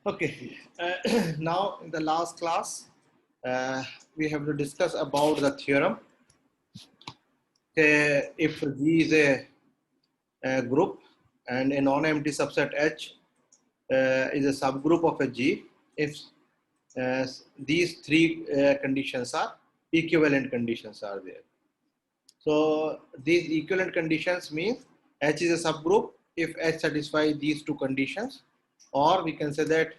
Okay, now in the last class, we have to discuss about the theorem. If G is a group and a non-empty subset H is a subgroup of a G, if these three conditions are equivalent conditions are there. So these equivalent conditions means H is a subgroup if H satisfies these two conditions, or we can say that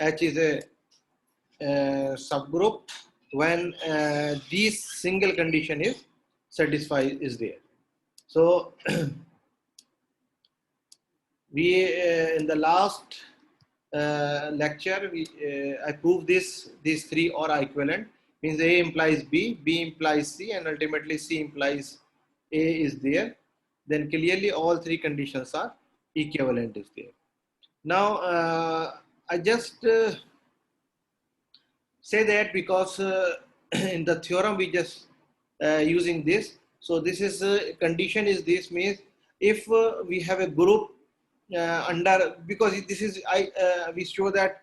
H is a subgroup when this single condition is satisfied is there. So we in the last lecture I proved these three are equivalent, means A implies B implies C, and ultimately C implies A is there. Then clearly all three conditions are equivalent is there. Now I just say that because in the theorem we just using this. So this is condition is this means if we have a group under, because this is we show that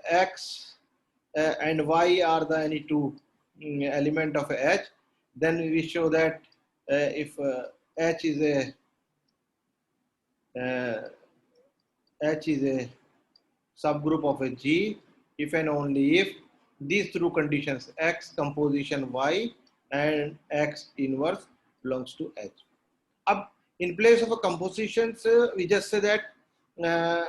x and y are the any two element of H. Then we show that if H is a H is a subgroup of a G if and only if these two conditions X composition Y and X inverse belongs to H. Up in place of a compositions, we just say that uh,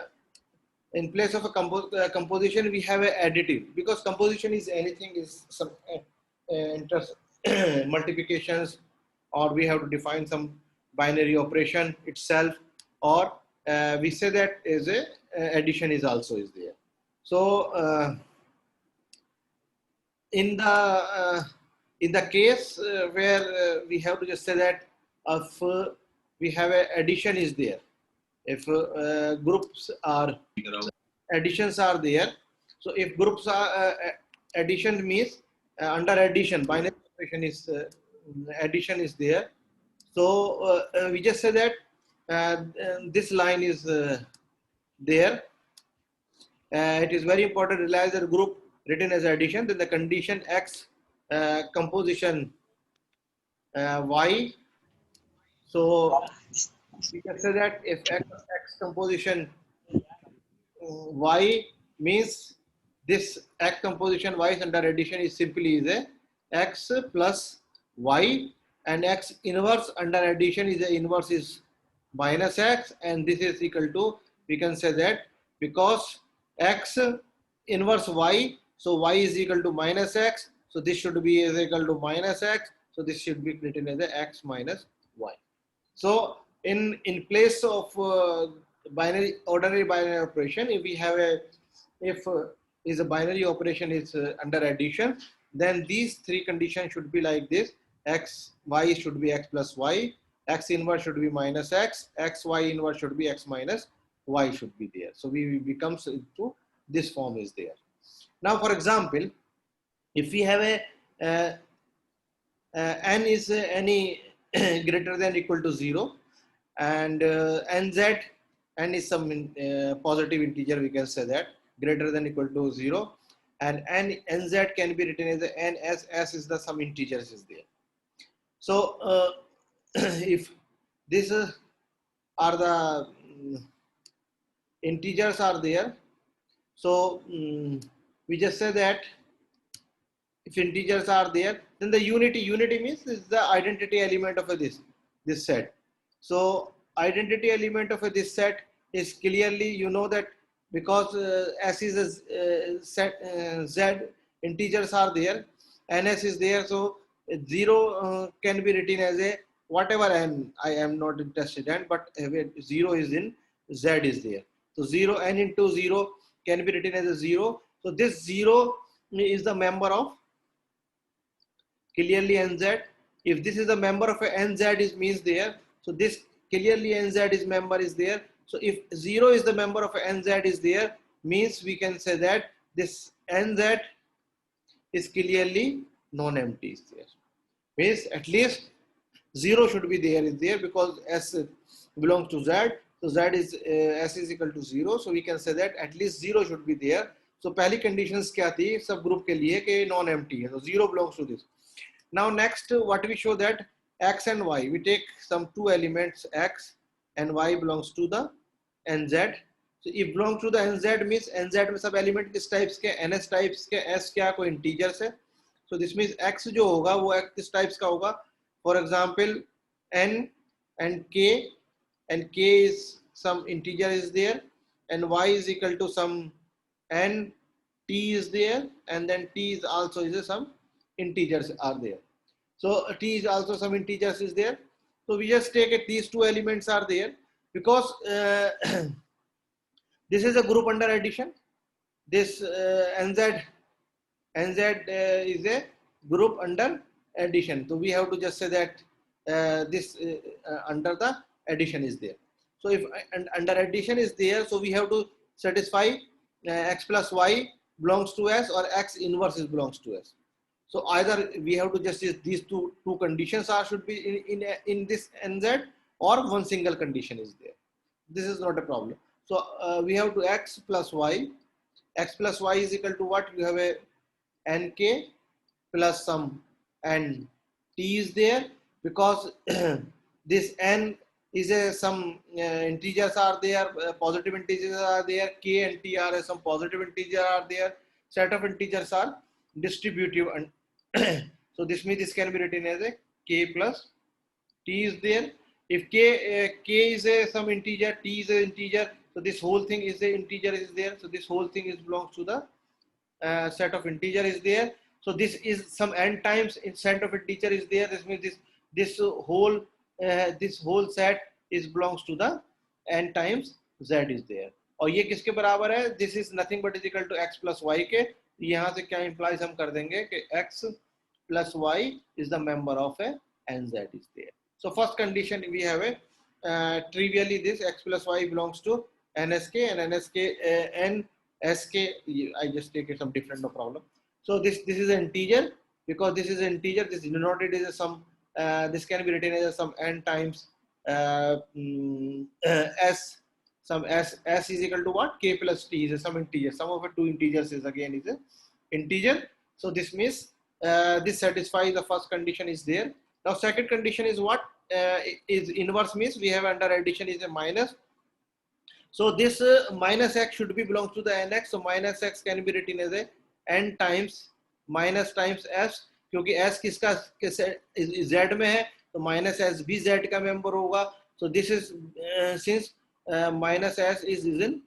in place of a composition we have a additive, because composition is anything is some multiplications, or we have to define some binary operation itself, or we say that is a addition is also is there. So in the case where we have to just say that if we have a addition is there, if groups are additions are there, so if groups are addition means under addition binary operation is addition is there. So we just say that this line is there. It is very important to realize that group written as addition, then the condition X composition Y. So we can say that if X composition Y means this X composition Y is under addition is simply is a X plus Y, and X inverse under addition is the inverse is minus X, and this is equal to, we can say that because X inverse Y, so Y is equal to minus X, so this should be is equal to minus X, so this should be written as a X minus Y. So in place of binary ordinary binary operation, if we have a is a binary operation is under addition, then these three conditions should be like this: X Y should be X plus Y, X inverse should be minus X, X Y inverse should be X minus Y should be there. So we becomes into this form is there. Now, for example, if we have a n is any greater than equal to 0, and nz, n is some positive integer, we can say that greater than equal to 0, and nz can be written as a nss is the some integers is there. So if these are the integers are there, so we just say that if integers are there, then the unity means is the identity element of this set. So identity element of this set is clearly, you know that because S is a set, Z integers are there, NS is there, so 0 can be written as a whatever n I am not interested in, but 0 is in Z is there. So 0 n into 0 can be written as a 0. So this 0 is the member of clearly nz. If this is a member of a nz is means there, so this clearly nz is member is there. So if 0 is the member of a nz is there, means we can say that this nz is clearly non-empty is there. Means at least 0 should be there is there, because S belongs to Z. So z is s is equal to 0. So we can say that at least 0 should be there. So पहली conditions क्या थी सब group के लिए कि non empty है, so 0 belongs to this. Now next what we show that x and y, we take some two elements x and y belongs to the nz. So if belongs to the nz means nz में सब element किस types के, ns types के, s क्या कोई integers है. So this means x जो होगा वो किस types का होगा, for example n and k is some integer is there, and y is equal to some n, t is there, and then t is also is some integers are there. So t is also some integers is there. So we just take it, these two elements are there because this is a group under addition. This nz is a group under addition. So we have to just say that this under the addition is there. So if under addition is there, so we have to satisfy x plus y belongs to s or x inverse is belongs to s. So either we have to just these two conditions are should be in this nz, or one single condition is there. This is not a problem. So we have to x plus y. X plus y is equal to what? You have a nk plus some n t is there, because this n is a some integers are there, positive integers are there, k and t are some positive integers are there, set of integers are distributive, and so this means this can be written as a k plus t is there. If k is a some integer, t is a integer, so this whole thing is a integer is there. So this whole thing is belongs to the set of integer is there. So this is some n times in set of integer is there. This means this whole set is belongs to the n times z is there. और ये किसके बराबर है? This is nothing but is equal to x plus y के. यहाँ से क्या implies हम कर देंगे कि x plus y is the member of a nz is there. So first condition we have a trivially this x plus y belongs to nsk, and nsk I just take it some different, no problem. So this is an integer, because this is an integer, this is denoted as a some this can be written as a some n times s, some s is equal to what? K plus t is some integer, some of the two integers is again is a integer. So this means this satisfies the first condition is there. Now second condition is what? Is inverse means we have under addition is a minus. So this minus x should be belongs to the nx. So minus x can be written as a n times minus times s, क्योंकि s किसका z में है, तो minus s भी z का member होगा. So this is since minus s is in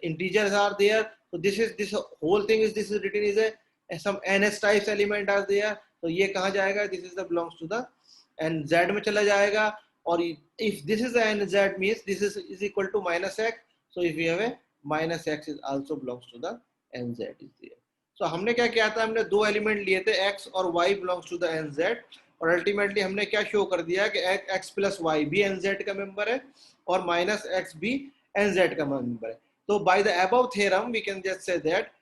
integers are there. So this whole thing is this is written is a some ns types element are there. तो ये कहाँ जाएगा? This is the belongs to the and z में चला जाएगा. Or if this is the nz means this is equal to minus x. So if we have a minus x is also belongs to the nz is there. So हमने क्या किया था? हमने दो element लिए थे x और y belongs to the nz, और अल्टीमेटली हमने क्या शो कर दिया कि x plus y भी nz का मेंबर है और minus x भी nz का मेंबर है. तो by the above theorem we can just say that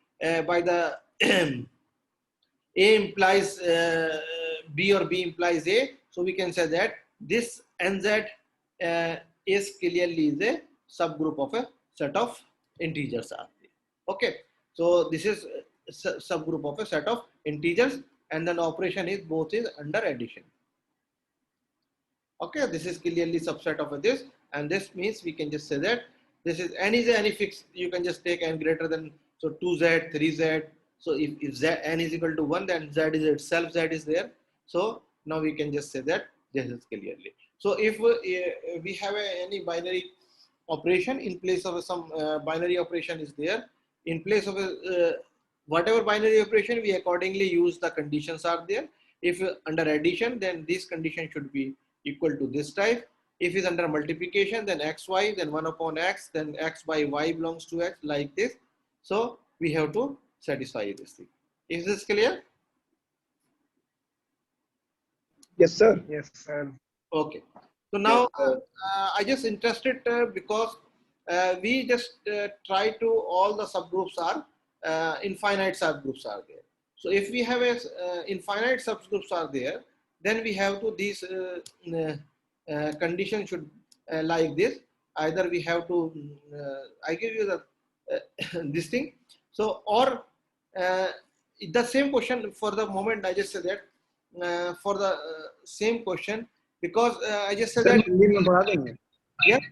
by the a implies b or b implies a, so we can say that this nz is clearly is a subgroup of a set of integers are there. Okay, so this is subgroup of a set of integers, and then operation is both is under addition. Okay, this is clearly subset of this, and this means we can just say that this is n is any fixed, you can just take n greater than, so 2z 3z. So if z n is equal to 1, then z is itself z is there. So now we can just say that this is clearly. So if we have any binary operation in place of some binary operation is there, in place of whatever binary operation, we accordingly use the conditions are there. If under addition, then this condition should be equal to this type. If it's under multiplication, then xy, then 1 upon x, then x by y belongs to x, like this. So we have to satisfy this thing. Is this clear? Yes, sir. Yes, sir. Okay. So now I just interested because we just try to all the subgroups are infinite subgroups are there. So if we have a infinite subgroups are there, then we have to these condition should like this. either we have to I give you the this thing. So or the same question for the moment I just said that for the same question because I just said sir that Hindi में पढ़ा देंगे yes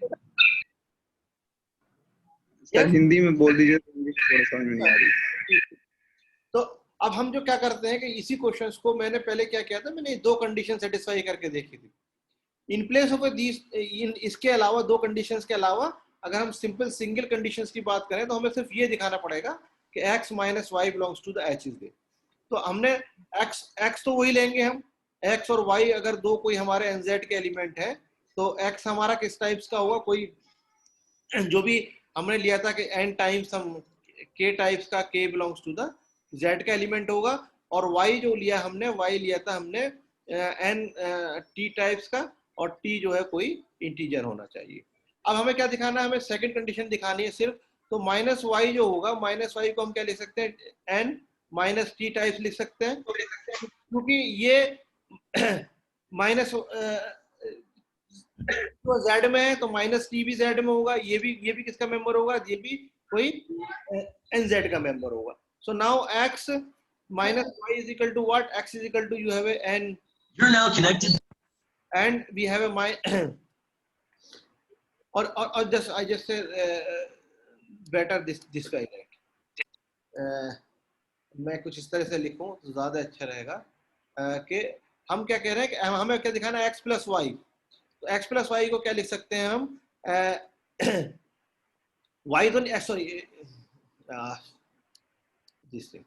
sir yes Hindi में बोल दीजिए तो English थोड़ा समझ में नहीं आ रही तो अब हम जो क्या करते हैं कि इसी क्वेश्चंस को मैंने पहले क्या किया था, मैंने दो कंडीशन सेटिस्फाई करके देखी थी इन प्लेस ऑफ दीस इसके अलावा दो कंडीशंस के अलावा अगर हम सिंपल सिंगल कंडीशंस की बात करें तो हमें सिर्फ ये दिखाना पड़ेगा कि x minus Y belongs to the H is there. तो हमने x तो वही लेंगे हम, x और y अगर दो कोई हमारे nz के एलिमेंट है तो x हमारा किस टाइप्स का होगा, कोई जो भी हमने लिया था कि n टाइम्स हम k टाइप्स का k belongs to the z का एलिमेंट होगा, और y जो लिया हमने y लिया था हमने n t टाइप्स का, और t जो है कोई इंटीजर होना चाहिए। अब हमें क्या दिखाना है, हमें सेकंड कंडीशन दिखानी है सिर्फ। तो माइनस वाई जो होगा, माइनस वाई को हम क्या लिख सकते हैं, n माइनस टी टाइप्स लिख सकते हैं, क्योंकि ये माइनस तो जेड में है तो माइनस टी भी जेड में होगा, ये भी किसका मेंबर होगा, ये भी कोई एन जेड का मेंबर होगा। So now X minus Y is equal to what, X is equal to you have N You're now connected. and we have a my or just I just say better this way, right? मैं कुछ इस तरह से लिखूं तो ज्यादा अच्छा रहेगा कि हम क्या कह रहे हैं कि हमें क्या दिखाना है, x प्लस वाई। तो x प्लस वाई को क्या लिख सकते हैं हम, y तो सॉरी दिस थिंग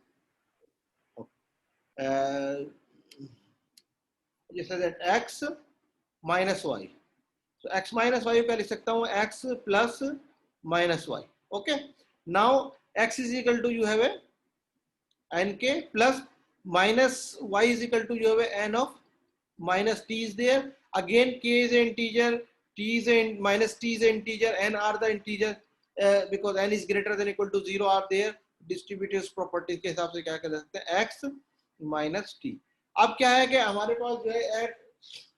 जैसे दैट x माइनस वाई, तो x माइनस वाई क्या लिख सकता हूँ, x plus minus Y. Okay, now x is equal to you have a N K plus minus y is equal to you have a n of minus t is there, again k is an integer, t is an minus t is an integer, n are the integer because n is greater than equal to 0 are there। Distributive property के हिसाब से क्या कर सकते हैं, x minus T. अब क्या है कि हमारे पास जो है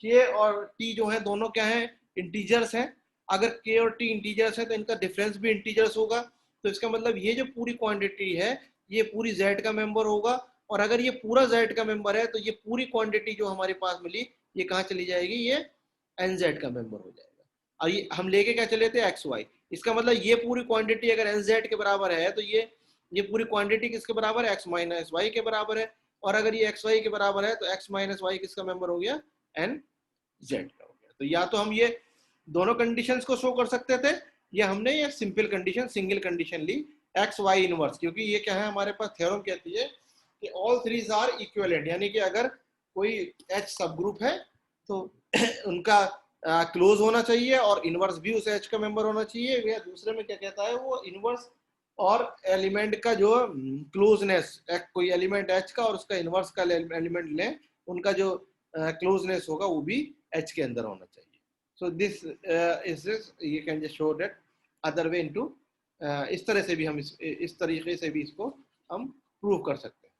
k और t जो है दोनों क्या है, इंटीजर्स हैं। अगर k और t इंटीजर्स है तो इनका डिफरेंस भी इंटीजर्स होगा, तो इसका मतलब ये जो पूरी क्वांटिटी है ये पूरी z का मेंबर होगा, और अगर ये पूरा z का मेंबर है तो ये पूरी क्वांटिटी जो हमारे पास मिली ये कहाँ चली जाएगी, ये nz का मेंबर हो जाएगा। और ये हम लेके क्या चले थे, xy। इसका मतलब ये पूरी क्वांटिटी अगर nz के बराबर है तो ये पूरी क्वांटिटी किसके बराबर है, x माइनस वाई के बराबर है, और अगर ये xy के बराबर है तो x माइनस वाई किसका मेंबर हो गया, nz का हो गया। तो या तो हम ये दोनों कंडीशंस को शो कर सकते थे, या हमने ये सिंपल कंडीशन सिंगल कंडीशन ली एक्स वाई इनवर्स, क्योंकि ये क्या है हमारे पास थ्योरम कहती है कि ऑल थ्रीज आर इक्विवेलेंट, यानी कि अगर कोई एच सब ग्रुप है तो उनका क्लोज होना चाहिए और इनवर्स भी उस एच का मेंबर होना चाहिए। या दूसरे में क्या कहता है, वो इनवर्स और एलिमेंट का जो क्लोजनेस, कोई एलिमेंट एच का और उसका इनवर्स का एलिमेंट लें, उनका जो क्लोजनेस होगा वो भी एच के अंदर होना चाहिए। So this is you can just show that other way into, इस तरह से भी हम इस तरीके से भी इसको हम प्रूव कर सकते हैं।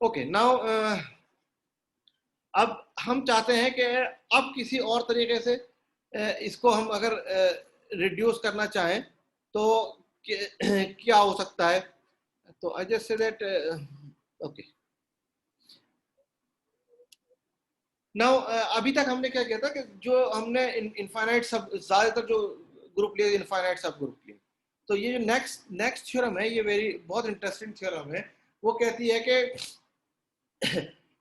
ओके, नाउ अब हम चाहते हैं कि अब किसी और तरीके से इसको हम अगर रिड्यूस करना चाहें तो क्या हो सकता है। तो I just say that okay, now अभी तक हमने क्या किया था कि जो हमने इनफाइनाइट सब, ज्यादातर जो ग्रुप लिए इनफाइनाइट सब ग्रुप लिए। तो ये जो नेक्स्ट थ्योरम है ये बहुत इंटरेस्टिंग थ्योरम है। वो कहती है कि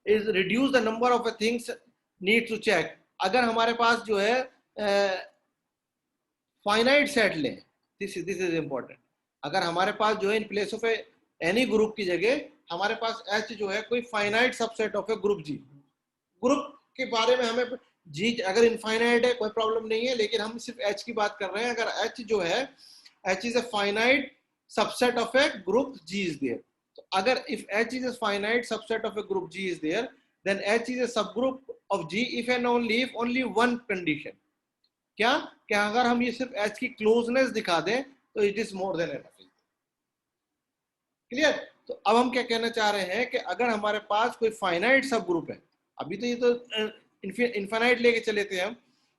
is reduce the number of things need to check. अगर हमारे पास जो है फाइनाइट सेट लें, दिस इज इंपॉर्टेंट। अगर हमारे पास जो है in place of any group की जगह हमारे पास एच जो है कोई finite subset of a group G. Group के बारे में हमें जी अगर इनफाइनाइट है कोई प्रॉब्लम नहीं है, लेकिन हम सिर्फ एच की बात कर रहे हैं। अगर एच जो है H is a finite subset of a group G is there. So, agar if H is a finite subset of a group G is there, then H is a subgroup of G if and only if only one condition. क्या अगर हम ये सिर्फ H की closeness दिखा दें तो it is more than enough. Clear? तो अब हम क्या कहना चाह रहे हैं कि अगर हमारे पास कोई फाइनाइट सब ग्रुप है, अभी तो ये तो इनफाइनाइट लेके चले थे हम,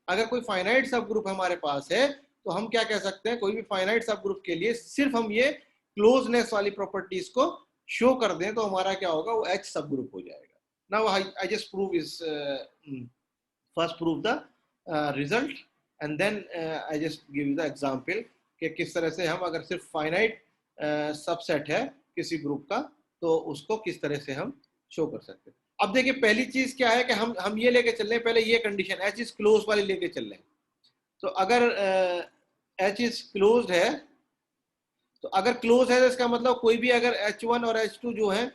अगर कोई फाइनाइट सब ग्रुप हमारे पास है तो हम क्या कह सकते हैं, कोई भी फाइनाइट सब ग्रुप के लिए सिर्फ हम ये क्लोजनेस वाली प्रॉपर्टीज को शो कर दें तो हमारा क्या होगा, वो एच सब ग्रुप हो जाएगा. Now I just prove is first prove the result and then I just give you the example कि किस तरह से हम अगर सिर्फ फाइनाइट सबसेट है किसी ग्रुप का तो उसको किस तरह से हम शो कर सकते हैं. अब देखिए पहली चीज क्या है कि हम ये लेके चल रहे हैं, पहले ये कंडीशन एच इज क्लोज वाली लेके चल रहे हैं. तो अगर एच इज क्लोज्ड है, तो अगर क्लोज है तो इसका मतलब कोई भी अगर H1 और H2 जो है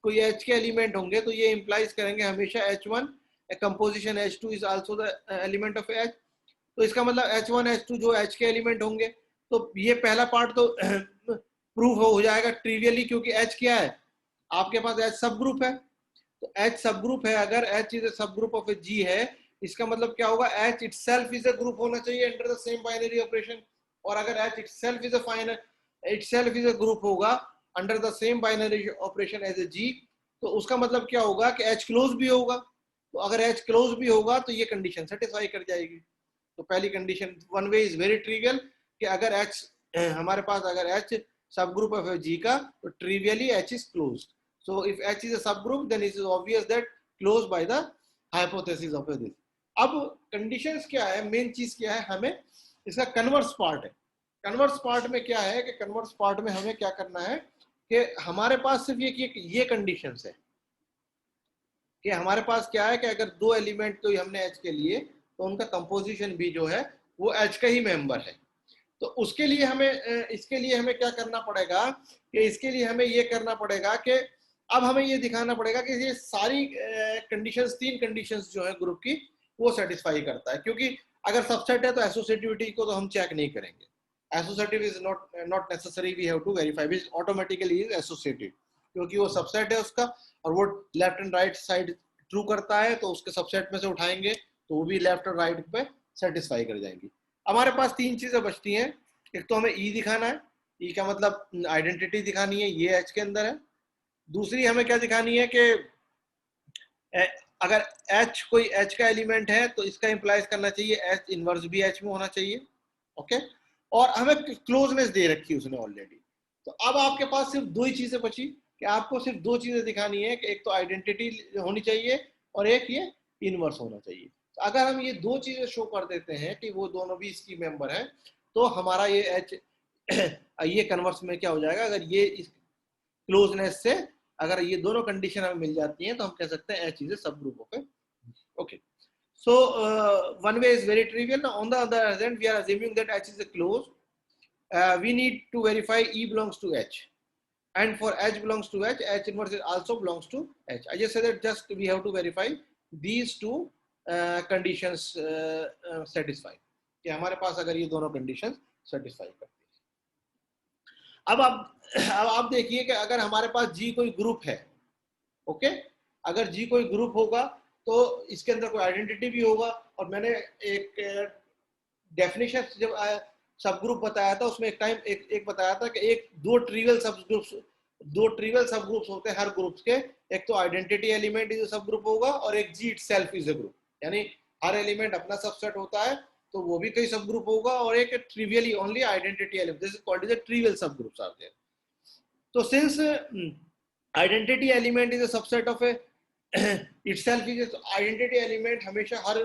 कोई H के एलिमेंट होंगे तो ये इंप्लाइज करेंगे हमेशा H1 composition H2 is also the element of H. तो इसका मतलब H1 H2 जो H के एलिमेंट होंगे, तो ये पहला पार्ट तो प्रूफ हो जाएगा ट्रिवियली, क्योंकि H क्या है, आपके पास H सब ग्रुप है. तो H सब ग्रुप है, अगर H इज ए सब ग्रुप ऑफ ए G है, इसका मतलब क्या होगा, H itself is a group होना चाहिए under the same binary operation. और अगर H itself is a group होगा under the same binary operation as a G, तो उसका मतलब क्या होगा कि H क्लोज भी होगा. तो अगर H क्लोज भी होगा तो ये कंडीशन सेटिस्फाई कर जाएगी. तो पहली condition one way is very trivial कि अगर H हमारे पास अगर H सब ग्रुप ऑफ G का, तो ट्रिवियली H is closed. So if H is a subgroup, then it is obvious that closed by the hypothesis of this. अब conditions क्या है, मेन चीज क्या है, हमें इसका कन्वर्स पार्ट है. कन्वर्स पार्ट में क्या है कि कन्वर्स पार्ट में हमें क्या करना है कि हमारे पास सिर्फ ये कंडीशंस है कि हमारे पास क्या है कि अगर दो एलिमेंट तो हमने H के लिए, तो उनका कंपोजिशन भी जो है वो H का ही मेंबर है. तो उसके लिए हमें इसके लिए हमें क्या करना पड़ेगा कि इसके लिए हमें ये करना पड़ेगा कि अब हमें ये दिखाना पड़ेगा कि ये सारी कंडीशंस, तीन कंडीशंस जो है ग्रुप की, वो सेटिस्फाई करता है. क्योंकि अगर सबसेट है तो एसोसिएटिविटी को तो हम चेक नहीं करेंगे. Associative is not necessary, we have to verify, it automatically is associative, क्योंकि वो सबसेट है उसका और वो left and right side true करता है, तो उसके सबसेट में से उठाएंगे तो वो भी लेफ्ट और राइट पे सेटिस्फाई कर जाएंगी. हमारे पास तीन चीजें बचती हैं. एक तो हमें ई दिखाना है, ई का मतलब आइडेंटिटी दिखानी है, ये एच के अंदर है. दूसरी हमें क्या दिखानी है कि अगर H कोई H का एलिमेंट है तो इसका इंप्लाइज करना चाहिए H इनवर्स भी H में होना चाहिए. ओके, और हमें क्लोजनेस दे रखी है उसने ऑलरेडी. तो अब आपके पास सिर्फ दो ही चीजें बची कि आपको सिर्फ दो चीजें दिखानी है कि एक तो आइडेंटिटी होनी चाहिए और एक ये इनवर्स होना चाहिए. तो अगर हम ये दो चीजें शो कर देते हैं कि वो दोनों भी इसकी मेंबर हैं, तो हमारा ये H ये कन्वर्स में क्या हो जाएगा, अगर ये इस क्लोजनेस से अगर ये दोनों कंडीशन हमें मिल जाती हैं तो हम कह सकते हैं H इज ए सब group of A. Okay, so one way is very trivial. Now on the other hand, we are assuming that H is a closed. We need to verify E belongs to H, and for H belongs to H, H inverse also belongs to H. I just said that just we have to verify these two conditions satisfy. कि हमारे पास अगर ये दोनों conditions satisfy करती है. अब आप देखिए कि अगर हमारे पास G कोई ग्रुप है, ओके, अगर G कोई ग्रुप होगा तो इसके अंदर कोई आइडेंटिटी भी होगा. और मैंने एक डेफिनेशन जब सब ग्रुप बताया था उसमें एक बताया था कि दो ट्रिवियल सब ग्रुप्स होते हैं हर ग्रुप्स के. एक तो आइडेंटिटी एलिमेंट इज सब ग्रुप होगा और एक G itself is a group, यानी हर एलिमेंट अपना सबसेट होता है तो वो भी कई सब ग्रुप होगा, और एक trivially only identity element, this is called as a trivial subgroups are there. तो since identity element is a subset of A itself is, identity element हमेशा हर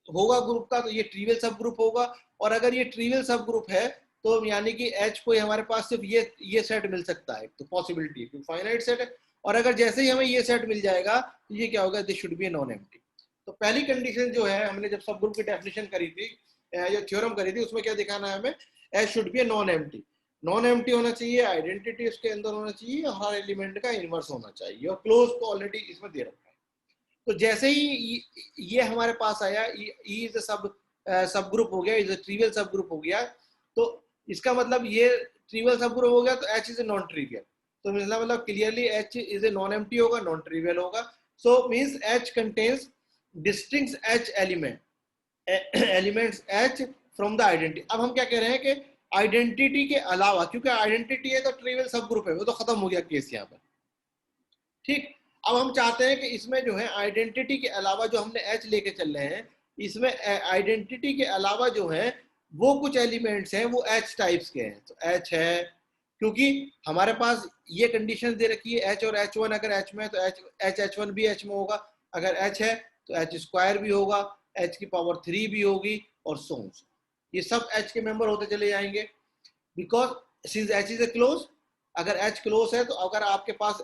होगा ग्रुप का, तो ये ट्रिवियल सब ग्रुप होगा. और अगर ये ट्रिवियल सब ग्रुप है तो यानी कि H कोई हमारे पास सिर्फ ये सेट मिल सकता है, तो पॉसिबिलिटी फाइनाइट सेट है. और अगर जैसे ही हमें ये सेट मिल जाएगा तो ये क्या होगा, this should be non empty. तो पहली कंडीशन जो है, हमने जब सब ग्रुप की डेफिनेशन करी थी या थ्योरम करी थी, उसमें क्या दिखाना है हमें, H should be non empty. Non empty होना चाहिए, आइडेंटिटी उसके अंदर होना चाहिए, हर एलिमेंट का इनवर्स होना चाहिए, और क्लोज तो ऑलरेडी इसमें दे रखा है. तो जैसे ही ये हमारे पास आया, ई इज सब ग्रुप हो गया, इज अ ट्रिवियल सब ग्रुप हो गया, तो इसका मतलब ये ट्रिवियल सब ग्रुप हो गया तो H is a non trivial. तो मतलब clearly H is a non empty होगा, नॉन ट्रिवियल होगा. सो means H contains distinct H elements H from the identity. अब हम क्या कह रहे हैं कि आइडेंटिटी के अलावा, क्योंकि आइडेंटिटी है तो ट्रिवियल सब ग्रुप है, वो तो खत्म हो गया केस यहाँ पर, ठीक. अब हम चाहते हैं कि इसमें जो है आइडेंटिटी के अलावा जो हमने H लेके चल रहे हैं, इसमें आइडेंटिटी के अलावा जो है वो कुछ एलिमेंट्स हैं वो H टाइप्स के हैं, तो H है, क्योंकि हमारे पास ये कंडीशन दे रखी है H और H1, अगर H में है तो H1 भी H में होगा, अगर H है तो H स्क्वायर भी होगा, H की पावर 3 भी होगी, और so on. ये सब H के मेंबर होते चले जाएंगे, because since H is a close, अगर H क्लोज है तो अगर आपके पास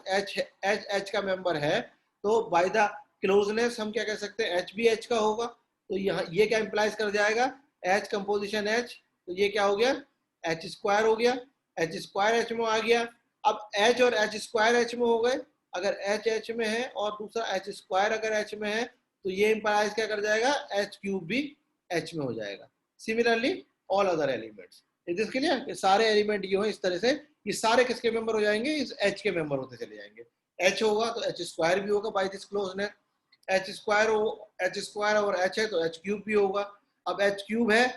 H का मेंबर है तो बाय द क्लोजनेस हम क्या कह सकते हैं, H भी H का होगा, तो यहाँ ये क्या इंप्लाइज कर जाएगा, H कंपोजिशन H, तो ये क्या हो गया, H स्क्वायर हो गया, H स्क्वायर H में आ गया। अब H और H स्क्वायर H में हो गए, अगर H H में है और दूसरा H स्क्वायर अगर H में है तो ये इंप्लाइज क्या कर जाएगा, H क्यूब भी H में हो जाएगा। Similarly all other elements, is clear, ये सारे एलिमेंट ये हो इस तरह से, ये सारे किसके मेंबर हो जाएंगे, इस H के मेंबर होते चले जाएंगे। H होगा तो H स्क्वायर भी होगा by this closeness, H square और H है तो H क्यूब भी होगा। अब H क्यूब है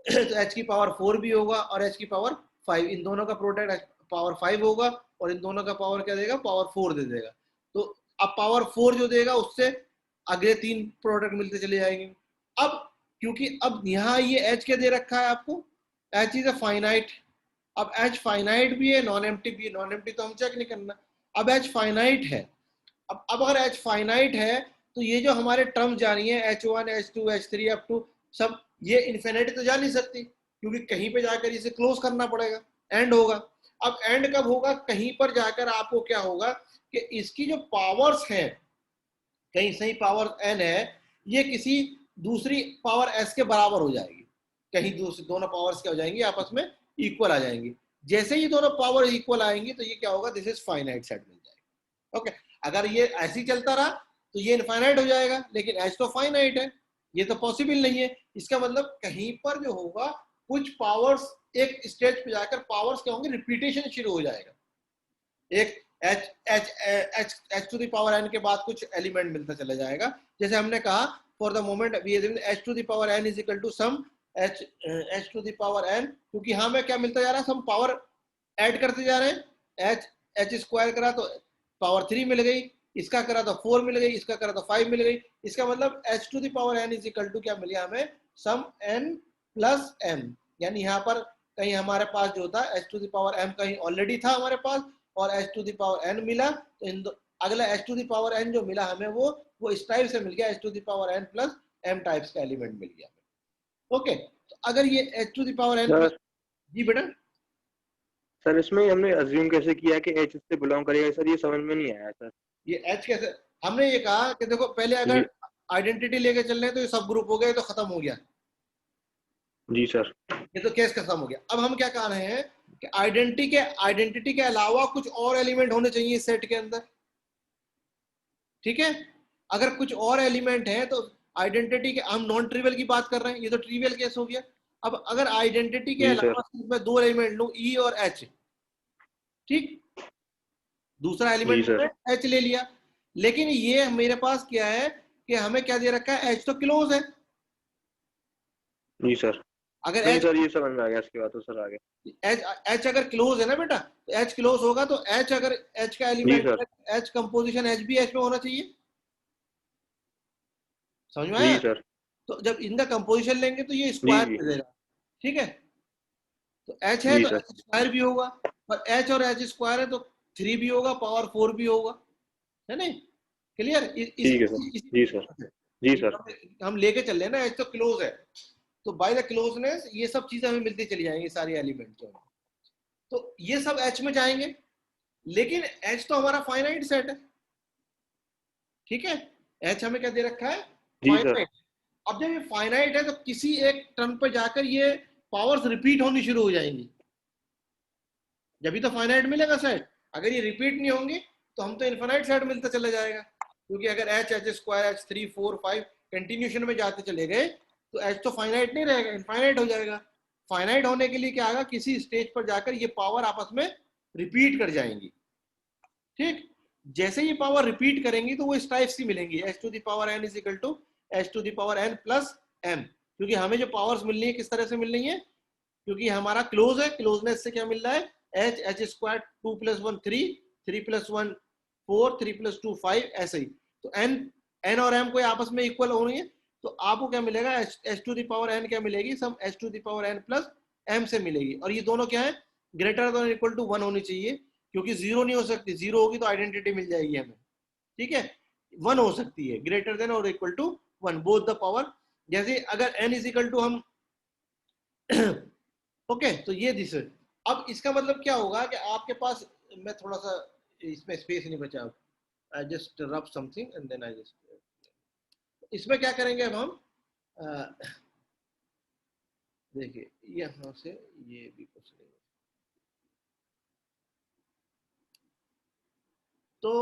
तो H की पावर 4 भी होगा और H की पावर 5, इन दोनों का प्रोडक्ट पावर 5 होगा और इन दोनों का पावर क्या देगा, पावर 4 दे देगा। तो अब पावर 4 जो देगा उससे अगले 3 प्रोडक्ट मिलते चले जाएंगे। अब क्योंकि अब यहाँ ये H क्या दे रखा है आपको, H इज अ फाइनाइट, अब H फाइनाइट भी है, नॉन एम्प्टी भी है, नॉन एम्प्टी तो हम चेक नहीं करना, अब H फाइनाइट है। अब अगर H फाइनाइट है तो ये जो हमारे टर्म जा रही है H1 H2 H3 up to सब, ये इन्फिनिटी तो जा नहीं सकती, क्योंकि कहीं पे जाकर इसे क्लोज करना पड़ेगा, एंड होगा। अब एंड कब होगा, कहीं पर जाकर आपको क्या होगा कि इसकी जो पावर्स हैं, कहीं सही पावर n है, ये किसी दूसरी पावर s के बराबर हो जाएगी, कहीं दूसरी दोनों पावर्स क्या हो जाएंगी, आपस में इक्वल आ जाएंगी। जैसे ही दोनों पावर इक्वल आएंगी तो ये क्या होगा, दिस इज फाइनाइट सेट मिल जाएगा। ओके, अगर ये ऐसे ही चलता रहा तो ये इनफाइनाइट हो जाएगा, लेकिन H तो फाइनाइट है, ये तो पॉसिबल नहीं है। इसका मतलब कहीं पर जो होगा कुछ पावर्स एक स्टेज पे जाकर पावर्स क्या होंगे, रिपीटेशन शुरू हो जाएगा, एक H to the power n के बाद कुछ एलिमेंट मिलता चला जाएगा। जैसे हमने कहा for the moment we H to the power n is equal to some H to the power n, क्योंकि हाँ में क्या मिलता जा रहा है, हम पावर ऐड करते जा रहे हैं। H स्क्वायर करा तो पावर 3 मिल गई, इसका करा तो 4 मिल गई, इसका करा तो 5 मिल गई, इसका मतलब H to the power n is equal to क्या मिल गया हमें, सम n प्लस m, यानी यहाँ पर कहीं हमारे पास जो था H to the power m कहीं ऑलरेडी था हमारे पास और H to the power n मिला, तो अगला H to the power n जो मिला हमें वो इस टाइप से मिल गया, H to the power n plus m types का एलिमेंट मिल गया। ओके, तो अगर ये H to the power n, जी बेटा सर इसमें हमने अज्यूम कैसे किया कि H इससे बिलोंग करेगा, सर ये समझ में नहीं आया सर। ये H कैसे, हमने ये कहा कि देखो पहले अगर आइडेंटिटी लेके चल रहे हैं तो ये सब ग्रुप हो गए तो खत्म हो गया, जी सर, ये तो केस खत्म हो गया। अब हम क्या कह रहे हैं कि आइडेंटिटी के अलावा कुछ और एलिमेंट होने चाहिए सेट के अंदर, ठीक है। अगर कुछ और एलिमेंट है तो आइडेंटिटी के, हम नॉन ट्रिवियल की बात कर रहे हैं, ये तो ट्रिवियल केस हो गया। अब अगर आइडेंटिटी के अलावा मैं 2 एलिमेंट लूं E और H, ठीक, दूसरा एलिमेंट H ले लिया, लेकिन ये मेरे पास क्या है कि हमें क्या दे रखा है, H तो क्लोज है। जी सर, अगर नहीं H, सर ये समझ में आ गया, इसके बाद तो सर आगे H अगर क्लोज है ना बेटा, तो H क्लोज होगा तो H अगर H का एलिमेंट H कंपोजिशन H भी H में होना चाहिए, समझ में आया। जी सर, तो जब इनका कंपोजिशन लेंगे तो ये स्क्वायर दे देगा, ठीक है। तो H है तो H स्क्वायर भी होगा, और H और H स्क्वायर है तो 3 भी होगा, पावर 4 भी होगा, है नहीं, क्लियर। ठीक है सर, जी सर, जी सर, हम लेके चल रहे हैं ना, H तो क्लोज है, तो बाय द क्लोजनेस ये सब चीजें हमें मिलती चली जाएंगी, सारी एलिमेंट जो, तो ये सब H में जाएंगे, लेकिन H तो हमारा फाइनाइट सेट है, ठीक है। H हमें क्या दे रखा है, फाइनाइट। अब जब ये फाइनाइट है तो किसी एक टर्म पर जाकर ये पावर्स रिपीट होनी शुरू हो जाएंगी, जब भी तो फाइनाइट मिलेगा सेट। अगर ये रिपीट नहीं होंगी तो हम तो इनफाइनाइट सेट मिलता चला जाएगा, क्योंकि अगर H स्क्वायर H3 4 5 कंटिन्यूशन में जाते चले गए तो H तो फाइनाइट नहीं रहेगा, इनफाइनाइट हो जाएगा। फाइनाइट होने के लिए क्या आएगा, किसी स्टेज पर जाकर ये पावर आपस में रिपीट कर जाएंगी, ठीक। जैसे ये पावर रिपीट करेंगी तो वो इस टाइप की मिलेंगी, H to the power n is equal to H to the power n plus m, क्योंकि हमें जो पावर्स मिल रही है किस तरह से मिल रही है, क्योंकि हमारा क्लोज है, क्लोजनेस से क्या मिल रहा है, H स्क्वायर 2 + 1 3 3 + 1 4 3 + 2 5, ऐसे ही। तो n और m कोई आपस में इक्वल हो रही है, तो आपको क्या मिलेगा, H to the power N क्या मिलेगी, sum H to the power N plus M से मिलेगी। और ये दोनों क्या है, ग्रेटर देन इक्वल टू 1 होनी चाहिए, क्योंकि जीरो नहीं हो सकती, जीरो होगी तो आइडेंटिटी मिल जाएगी हमें, ठीक है। 1 हो सकती है, ग्रेटर देन और equal to 1 both the power. जैसे अगर n इज इक्वल टू हम ओके तो ये दिस। अब इसका मतलब क्या होगा कि आपके पास, मैं थोड़ा सा इसमें स्पेस नहीं बचा, I just rub something and then I just, इसमें क्या करेंगे अब हम, देखिए यहाँ से ये भी कुछ नहीं, तो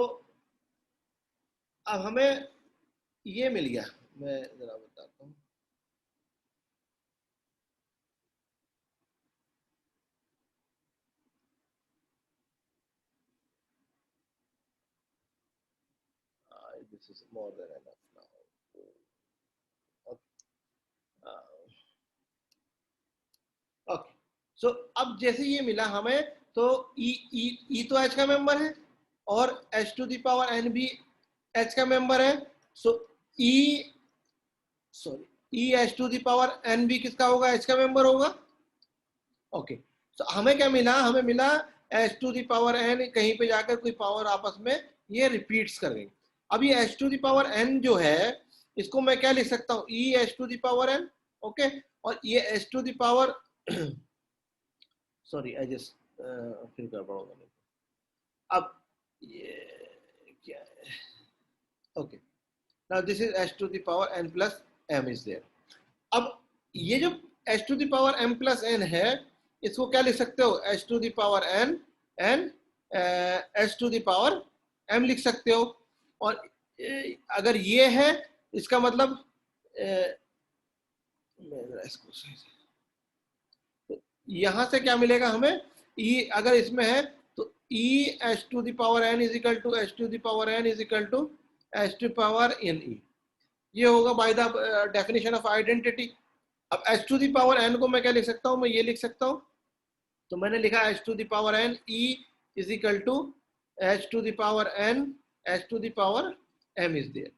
अब हमें ये मिल गया, मैं जरा बताता हूँ। This is more than enough now. Okay so अब जैसे ये मिला हमें, तो ई तो एच का मेंबर है और H to the power N भी एच का मेंबर है। So E sorry E H to the power N भी किसका होगा, एच का मेंबर होगा। ओके तो हमें क्या मिला, हमें मिला H to the power N, कहीं पे जाकर कोई पावर आपस में ये रिपीट्स कर गई। अब ये H to the power N जो है, इसको मैं क्या लिख सकता हूँ, E H to the power N. Okay और ये H to the power sorry I just फिर गड़बड़ होगा। अब ये क्या है, okay now this is H to the power N plus M is there. अब ये जो H to the power M plus N है, इसको क्या लिख सकते हो, H to the power N N H to the power M लिख सकते हो। और अगर ये है, इसका मतलब यहां से क्या मिलेगा हमें, ई अगर इसमें है तो E H to the power N is equal to H to the power N is equal to H to power N E, ये होगा by the definition of identity. अब H to the power N को मैं क्या लिख सकता हूँ, मैं ये लिख सकता हूँ, तो मैंने लिखा H to the power N E is equal to H to the power N H to the power M is there.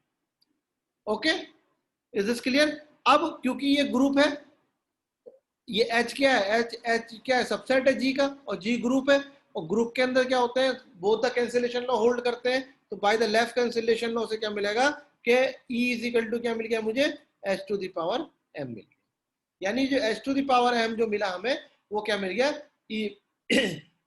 Okay is this clear. अब क्योंकि ये ग्रुप है, ये H क्या है, H क्या है, सबसेट है G का, और G ग्रुप है, और ग्रुप के अंदर क्या होते हैं, both the cancellation law hold करते हैं। तो by the left cancellation law से क्या मिलेगा कि E इज इक्वल टू क्या मिल गया मुझे, H to the power M मिल गया। यानी जो H to the power M जो मिला हमें, वो क्या मिल गया, E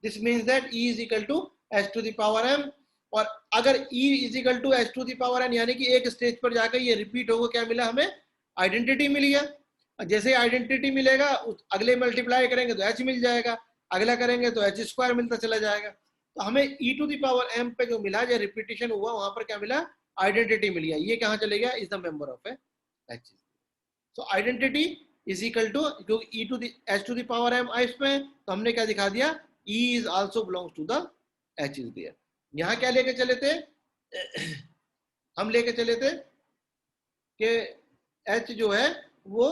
this means that E is equal to H to the power M। और अगर E is equal to H to the power N, यानी कि एक स्टेज पर जाकर ये रिपीट होगा, क्या मिला हमें, आइडेंटिटी मिल गया। जैसे आइडेंटिटी मिलेगा, अगले मल्टीप्लाई करेंगे तो एच मिल जाएगा, अगला करेंगे तो एच स्क्वायर मिलता चला जाएगा। तो हमें ई टू द पावर एम पे जो मिला, जो रिपीटिशन हुआ, वहां पर क्या मिला, आइडेंटिटी मिल गया। ये कहां चले गया, is the member of H. So identity is equal to, क्योंकि E to the H to the power M I में, तो हमने क्या दिखा दिया, E is also belongs to the H is there. यहां क्या लेके चले थे हम लेके चले थे कि एच जो है वो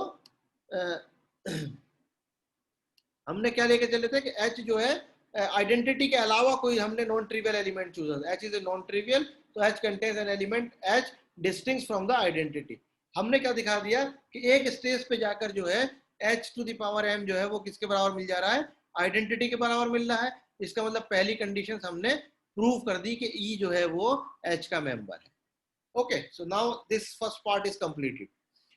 हमने क्या लेके चले थे कि H जो है आइडेंटिटी के अलावा कोई हमने non trivial element choose, H is a non trivial, तो H contains an element H distinct from the identity. हमने क्या दिखा दिया कि एक स्टेज पे जाकर जो है H to the power M जो है वो किसके बराबर मिल जा रहा है, आइडेंटिटी के बराबर मिल रहा है। इसका मतलब पहली कंडीशन हमने प्रूव कर दी कि E जो है वो H का मेंबर है। Okay so now this first part is completed.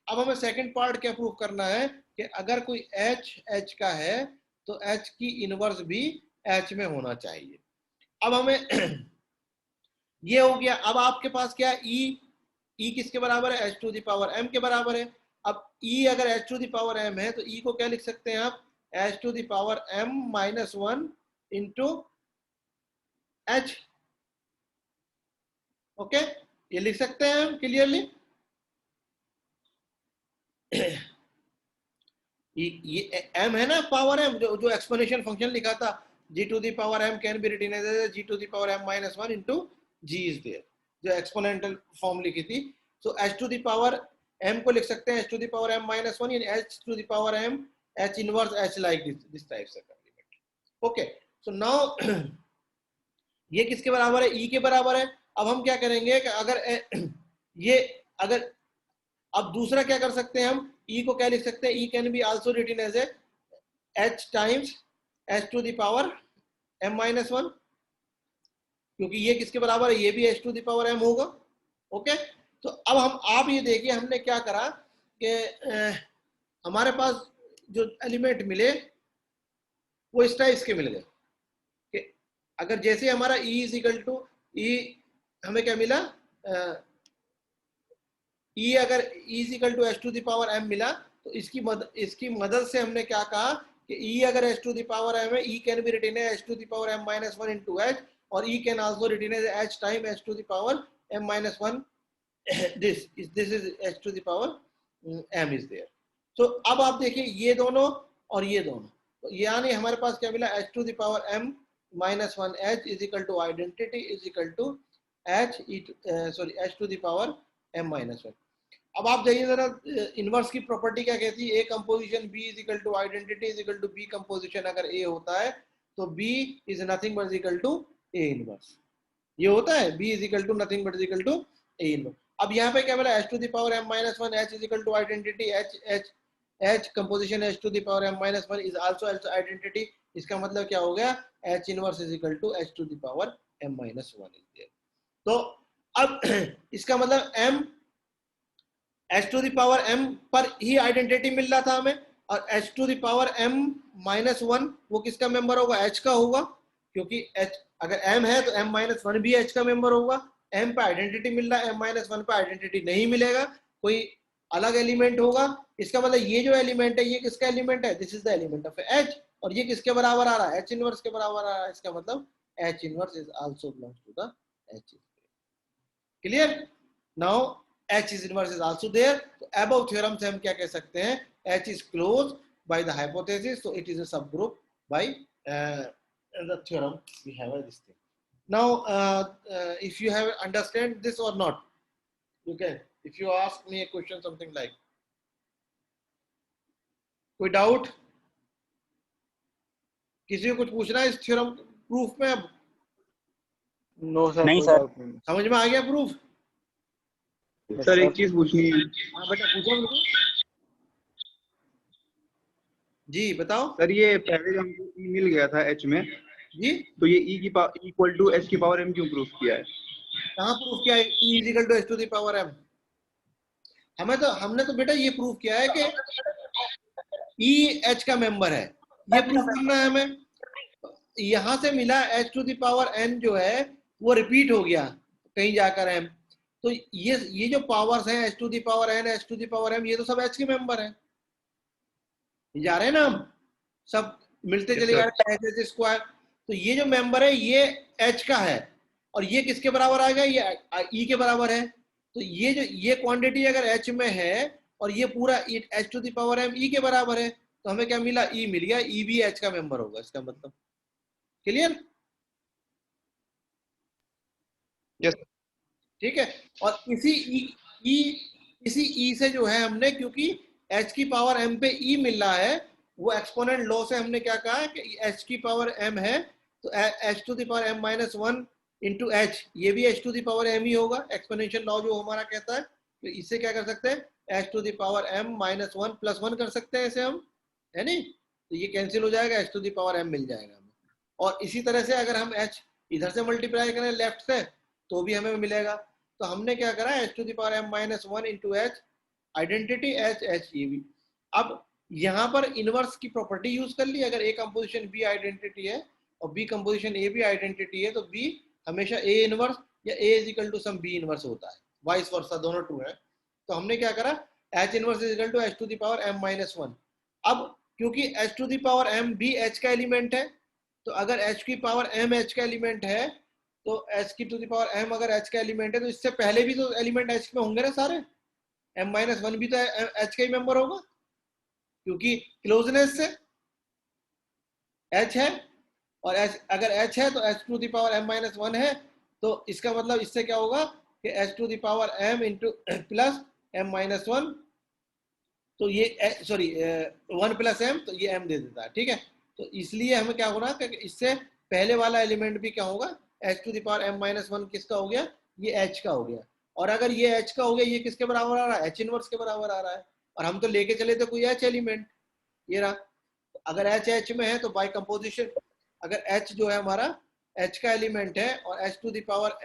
अब हमें सेकंड पार्ट क्या प्रूव करना है कि अगर कोई H का है तो H की इनवर्स भी H में होना चाहिए। अब हमें ये हो गया। अब आपके पास क्या E किसके बराबर है, H to the power M के बराबर है। अब E अगर H to the power M है तो E को क्या लिख सकते हैं आप, H to the power M minus 1 into H। Okay ये लिख सकते हैं हम क्लियरली। ये m है ना, पावर m, जो एक्सपोनेंशियल फंक्शन लिखा था, g to the power m can be written as g to the power m minus 1 into g is there, जो एक्सपोनेंशियल फॉर्म लिखी थी। So h to the power m को लिख सकते हैं h to the power m minus 1 in h to the power m h inverse h like this type से element. Okay so now ये किसके बराबर है, e के बराबर है। अब हम क्या करेंगे कि अगर ये अगर अब दूसरा क्या कर सकते हैं हम, E को क्या लिख सकते हैं, E can be also written as a H times H to the power m-1, क्योंकि ये किसके बराबर है, ये भी H to the power m होगा। ओके, तो अब हम आप ये देखिए हमने क्या करा कि हमारे पास जो एलिमेंट मिले वो इस टाइप के मिल गए कि अगर जैसे हमारा E is equal to E, हमें क्या मिला, E अगर E is equal to H to the power m मिला, तो इसकी मदद से हमने क्या कहा कि E अगर H to the power m है, E can be written as H to the power m-1 into H, और E can also written as H time H to the power m-1, this is H to the power m is there। so अब आप देखिए ये दोनों और ये दोनों, तो यानी हमारे पास क्या मिला, H to the power m-1 H is equal to identity is equal to H H to the power m-1। अब आप जाइए जरा इनवर्स की प्रॉपर्टी क्या कहती है, A composition B is equal to identity is equal to B composition अगर A होता है तो B is nothing but is equal to A inverse, ये होता है B is equal to nothing but is equal to A inverse. अब यहाँ पे क्या बोला, H to the power m-1 H is equal to identity H composition H to the power m-1 is also identity, इसका मतलब क्या हो गया, H inverse is equal to H to the power m-1 is there। तो अब इसका मतलब m H to the power m पर ही आइडेंटिटी मिल रहा था हमें, और H to the power m-1 वो किसका मेंबर होगा, H का होगा, क्योंकि H अगर m है तो m-1 भी H का मेंबर होगा। m पे आइडेंटिटी मिल रहा है, m-1 पे आइडेंटिटी नहीं मिलेगा, कोई अलग एलिमेंट होगा। इसका मतलब ये जो एलिमेंट है ये किसका एलिमेंट है, this is the element of H, और ये किसके बराबर आ रहा है, H इनवर्स के बराबर आ रहा है। इसका मतलब H inverse is also belongs to the H। Clear, now H is inverse is also there। तो above theorem से हम क्या कह सकते हैं, H is closed by the hypothesis, so it is a subgroup by the theorem we have this thing। Now if you have understand this or not, you can, if you ask me a question something like, कोई doubt, किसी को कुछ पूछना है इस theorem proof में? अब no sir, नहीं कोई सर। डाउट नहीं। समझ में आ गया प्रूफ? सर एक चीज पूछनी है। हाँ बेटा पूछो मुझे। जी बताओ। सर ये पहले जो हमको ई मिल गया था एच में, जी तो ये ई की पावर इक्वल टू एच की पावर एम क्यों प्रूफ किया है? कहाँ प्रूफ किया है E is equal to H to the power m? हमने तो बेटा ये प्रूफ किया है कि E H का मेंबर है, ये प्रूफ करना है हमें। यहां से मिला H to the power n जो है वो रिपीट हो गया कहीं जाकर m, तो ये जो पावर्स हैं H to the power n H to the power m, ये तो सब H के मेंबर हैं, जा रहे हैं ना हम, सब मिलते चले जा रहे हैं H स्क्वायर। तो ये जो मेंबर है ये H का है, और ये किसके बराबर आ गया, ये E के बराबर है। तो ये क्वांटिटी अगर H में है और ये पूरा H to the power m E के बराबर है, तो हमें क्या मिला, E मिल गया, E भी H का मेंबर होगा इसका मतलब। क्लियर? यस। ठीक है, और इसी E से जो है हमने, क्योंकि H की पावर m पे E मिल रहा है, वो एक्सपोनेंट लॉ से हमने क्या कहा कि H की पावर m है तो H to the power m-1 into H, ये भी H to the power m ही होगा, एक्सपोनेंशियल लॉ जो हमारा कहता है। तो इससे क्या कर सकते हैं, H to the power m-1 plus 1 कर सकते हैं इसे हम, है नहीं, तो ये कैंसिल हो जाएगा, H to the power m मिल जाएगा हमें। और इसी तरह से अगर हम H इधर से मल्टीप्लाई करें लेफ्ट से तो भी हमें मिलेगा। तो हमने क्या करा, H to the power m-1 into H, identity H ये भी। अब यहाँ पर इनवर्स की प्रॉपर्टी यूज कर ली, अगर A कंपोजिशन B आइडेंटिटी है और B कंपोजिशन A भी आइडेंटिटी है, तो B हमेशा A इनवर्स या A is equal to some B inverse होता है, वाइस वर्सा दोनों ट्रू है। तो हमने क्या करा, H inverse is equal to H to the power m-1। अब क्योंकि H to the power m भी H का एलिमेंट है, तो अगर H की पावर m H का एलिमेंट है, तो H की टू द पावर m अगर H का एलिमेंट है, तो इससे पहले भी तो एलिमेंट H में होंगे ना सारे, m-1 भी तो H का ही मेंबर होगा, क्योंकि क्लोजनेस से H है, और H अगर H है तो H to the power m-1 है, तो इसका मतलब इससे क्या होगा कि H to the power m into plus m-1, तो ये सॉरी 1 प्लस m, तो ये m दे देता है। ठीक है, तो इसलिए हमें क्या होना कि इससे पहले वाला एलिमेंट भी क्या होगा, H to the power m-1 किसका हो गया, ये H का हो गया। और अगर ये h का हो गया, ये किसके बराबर आ रहा है, h इनवर्स के बराबर आ रहा है, और हम तो लेके चले थे कोई h एलिमेंट, ये रहा। अगर h में है तो बाय कंपोजिशन, अगर h जो है हमारा h का एलिमेंट है और h to the power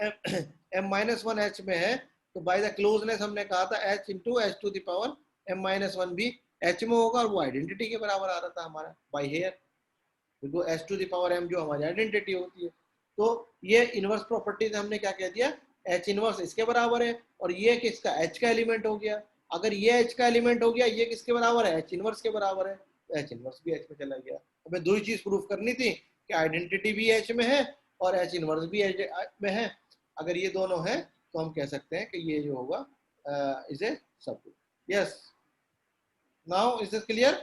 m minus one h में है, तो बाय द क्लोजनेस हमने कहा था h into H to the power m minus one भी h में होगा, और वो आइडेंटिटी के बराबर आ रहा था हमारा बाय हेयर, क्योंकि h to the power m जो हमारी आइडेंटिटी होती है। तो ये इनवर्स प्रॉपर्टी से हमने क्या कह दिया, h इनवर्स इसके बराबर है, और ये किसका, h का एलिमेंट हो गया। अगर ये h का एलिमेंट हो गया, ये किसके बराबर है, h इनवर्स के बराबर है, तो h इनवर्स भी h में चला गया। हमें दो ही चीज प्रूफ करनी थी कि आइडेंटिटी भी h में है और h इनवर्स भी h में है। अगर ये दोनों है तो हम कह सकते हैं कि ये जो होगा is a subgroup. Yes, now is this clear?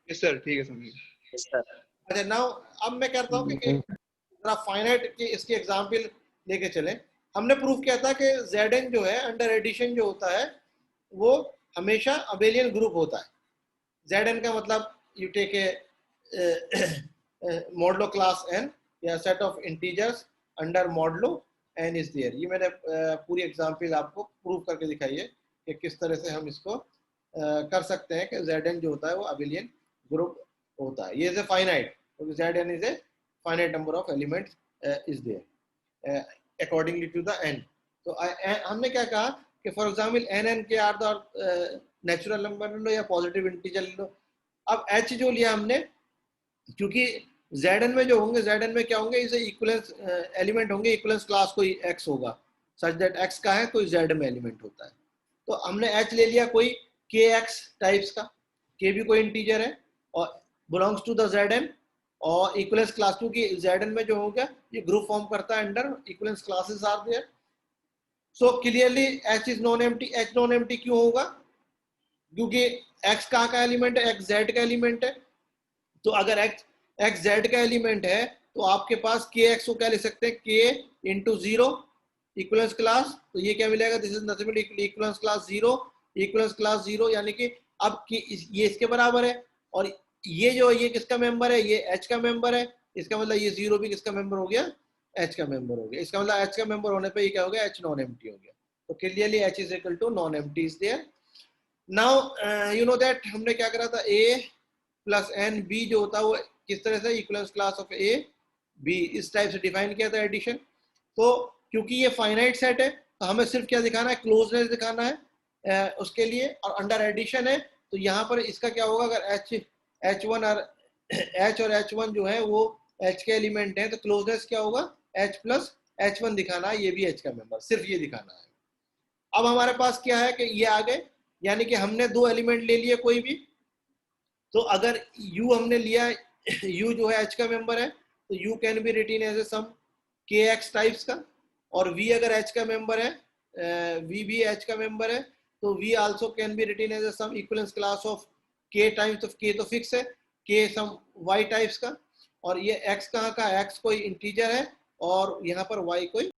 Yes sir, ठीक है समझ। अच्छा, नाउ अब मैं कहता हूँ कि जरा फाइनाइट की इसकी एग्जांपल लेके चलें। हमने प्रूफ किया था कि Zn जो है अंडर एडिशन जो होता है वो हमेशा अबेलियन ग्रुप होता है। Zn का मतलब you take a modulo class n या set of integers under modulo n is there. ये मैंने पूरी एग्जांपल आपको प्रूफ करके दिखाई है कि किस तरह से हम इसको कर सकते हैं कि Zn जो होता है वो अबेलियन ग्रुप होता है। ये इज ए फाइनाइट, क्योंकि Zn is a finite number of elements is there accordingly to the n। तो हमने क्या कहा कि फॉर एग्जांपल n के आर द नेचुरल नंबर ले लो या पॉजिटिव इंटीजर ले लो। अब h जो लिया हमने, क्योंकि Zn में जो होंगे, Zn में क्या होंगे, इसे इक्विवेलेंस एलिमेंट होंगे, इक्विवेलेंस क्लास कोई x होगा सच दैट x का है कोई Z में एलिमेंट होता है। तो हमने h ले लिया कोई kx टाइप्स का, k भी कोई इंटीजर है और बिलोंग्स टू द Zn, और इक्विवेलेंस क्लास, क्योंकि Zn में जो होगा ये ग्रुप फॉर्म करता है under equivalence classes are there. So clearly h is non empty. h non empty क्यों होगा, क्योंकि x कहाँ का एलिमेंट है, x z का एलिमेंट है। तो अगर x z का एलिमेंट है तो आपके पास kx को क्या लिख सकते हैं, k into zero equivalence class, तो ये क्या मिलेगा, this is nothing but equivalence class zero, equivalence class zero, यानी कि अब ये इसके बराबर है, और ये जो ये किसका मेंबर है, ये h का मेंबर है। इसका मतलब ये जीरो भी किसका मेंबर हो गया, h का मेंबर हो गया। इसका मतलब h का मेंबर होने पे ये क्या हो गया, h नॉन एम्प्टी हो गया। तो clearly h is equal to non empty is there. Now you know that हमने क्या करा था, a प्लस n b जो होता है वो किस तरह से, equivalence class of a b, इस टाइप से डिफाइन किया था एडिशन। तो क्योंकि ये फाइनाइट सेट है तो हमें सिर्फ क्या दिखाना है, क्लोजनेस दिखाना है उसके लिए, और अंडर एडिशन है तो यहाँ पर इसका क्या होगा, अगर h1 और h1 जो है वो h के एलिमेंट है तो क्लोजनेस क्या होगा, h प्लस h1 दिखाना है, ये भी h का मेंबर, सिर्फ ये दिखाना है। अब हमारे पास क्या है कि ये आ गए, यानी कि हमने दो एलिमेंट ले लिए कोई भी, तो अगर u हमने लिया, u जो है h का मेंबर है तो u can be written as a some kx types का, और v अगर h का मेंबर है, v भी h का मेंबर है तो v also can be written as a some equivalence class of k times of k, तो फिक्स है k सम y टाइप्स का, और ये x कहाँ का, x कोई इंटीजर है और यहाँ पर y कोई